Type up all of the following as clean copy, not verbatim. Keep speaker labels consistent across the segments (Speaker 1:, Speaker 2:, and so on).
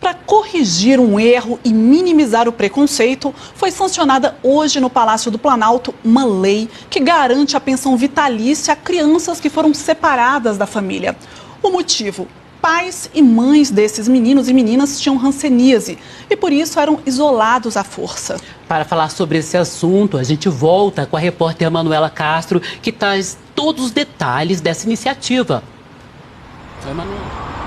Speaker 1: Para corrigir um erro e minimizar o preconceito, foi sancionada hoje no Palácio do Planalto uma lei que garante a pensão vitalícia a crianças que foram separadas da família. O motivo? Pais e mães desses meninos e meninas tinham hanseníase e, por isso, eram isolados à força.
Speaker 2: Para falar sobre esse assunto, a gente volta com a repórter Manuela Castro, que traz todos os detalhes dessa iniciativa. Oi, Manuela.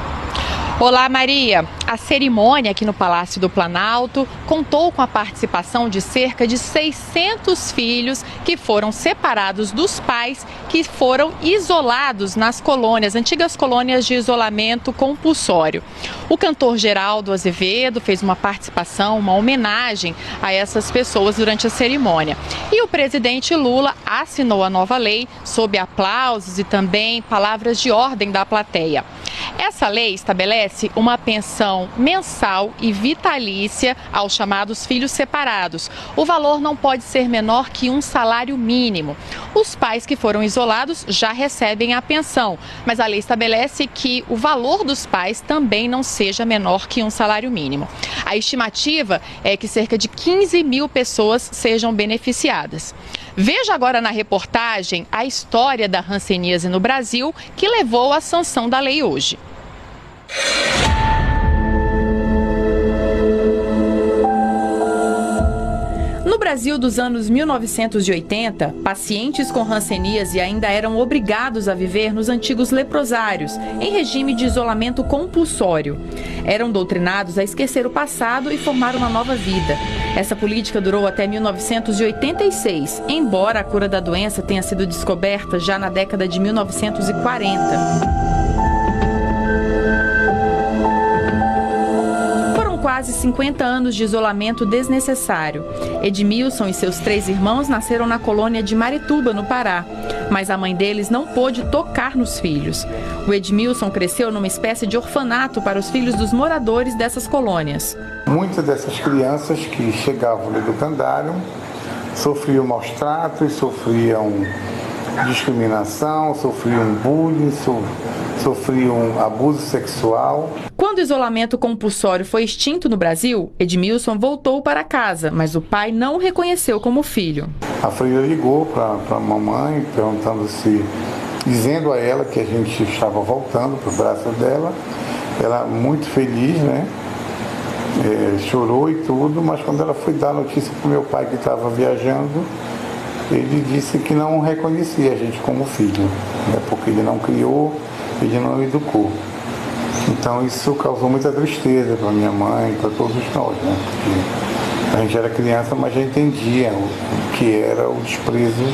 Speaker 3: Olá, Maria. A cerimônia aqui no Palácio do Planalto contou com a participação de cerca de 600 filhos que foram separados dos pais, que foram isolados nas colônias, antigas colônias de isolamento compulsório. O cantor Geraldo Azevedo fez uma participação, uma homenagem a essas pessoas durante a cerimônia. E o presidente Lula assinou a nova lei sob aplausos e também palavras de ordem da plateia. Essa lei estabelece uma pensão mensal e vitalícia aos chamados filhos separados. O valor não pode ser menor que um salário mínimo. Os pais que foram isolados já recebem a pensão, mas a lei estabelece que o valor dos pais também não seja menor que um salário mínimo. A estimativa é que cerca de 15 mil pessoas sejam beneficiadas. Veja agora na reportagem a história da hanseníase no Brasil, que levou à sanção da lei hoje. No Brasil dos anos 1980, pacientes com hanseníase ainda eram obrigados a viver nos antigos leprosários, em regime de isolamento compulsório. Eram doutrinados a esquecer o passado e formar uma nova vida. Essa política durou até 1986, embora a cura da doença tenha sido descoberta já na década de 1940. Quase 50 anos de isolamento desnecessário. Edmilson e seus 3 irmãos nasceram na colônia de Marituba, no Pará, mas a mãe deles não pôde tocar nos filhos. O Edmilson cresceu numa espécie de orfanato para os filhos dos moradores dessas colônias.
Speaker 4: Muitas dessas crianças que chegavam no educandário sofriam maus tratos, sofriam discriminação, sofriam bullying, sofriam abuso sexual.
Speaker 3: Quando o isolamento compulsório foi extinto no Brasil, Edmilson voltou para casa, mas o pai não o reconheceu como filho.
Speaker 4: A freira ligou para a mamãe, dizendo a ela que a gente estava voltando para o braço dela. Ela muito feliz, né? Chorou e tudo, mas quando ela foi dar notícia para o meu pai que estava viajando, ele disse que não reconhecia a gente como filho, né? Porque ele não criou, ele não educou. Então isso causou muita tristeza para minha mãe, para todos nós, né? Porque a gente era criança, mas já entendia o que era o desprezo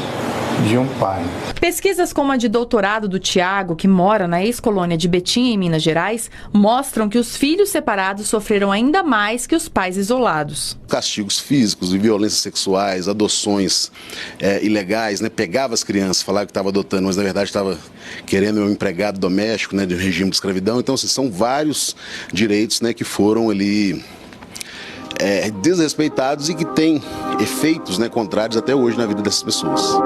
Speaker 4: de um pai.
Speaker 3: Pesquisas como a de doutorado do Tiago, que mora na ex-colônia de Betim, em Minas Gerais, mostram que os filhos separados sofreram ainda mais que os pais isolados.
Speaker 5: Castigos físicos e violências sexuais, adoções ilegais, né? Pegava as crianças, falava que estava adotando, mas na verdade estava querendo um empregado doméstico, né, do regime de escravidão. Então, assim, são vários direitos, né, que foram ali desrespeitados e que têm efeitos, né, contrários até hoje na vida dessas pessoas.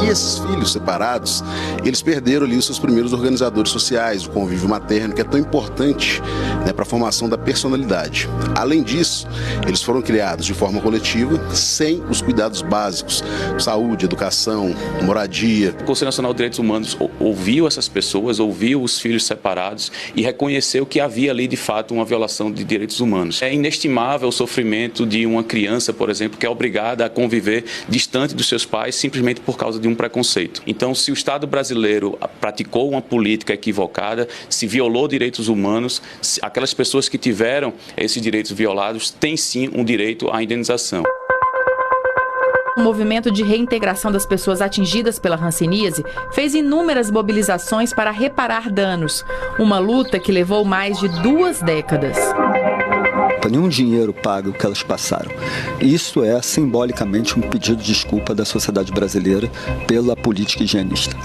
Speaker 5: E esses filhos separados, eles perderam ali os seus primeiros organizadores sociais, o convívio materno, que é tão importante, né, para a formação da personalidade. Além disso, eles foram criados de forma coletiva, sem os cuidados básicos, saúde, educação, moradia.
Speaker 6: O Conselho Nacional de Direitos Humanos ouviu essas pessoas, ouviu os filhos separados e reconheceu que havia ali, de fato, uma violação de direitos humanos. É inestimável o sofrimento de uma criança, por exemplo, que é obrigada a conviver distante dos seus pais simplesmente por causa de um preconceito. Então, se o Estado brasileiro praticou uma política equivocada, se violou direitos humanos, aquelas pessoas que tiveram esses direitos violados têm sim um direito à indenização.
Speaker 3: O movimento de reintegração das pessoas atingidas pela hanseníase fez inúmeras mobilizações para reparar danos. Uma luta que levou mais de 2 décadas.
Speaker 7: Nenhum dinheiro paga o que elas passaram. Isso é, simbolicamente, um pedido de desculpa da sociedade brasileira pela política higienista.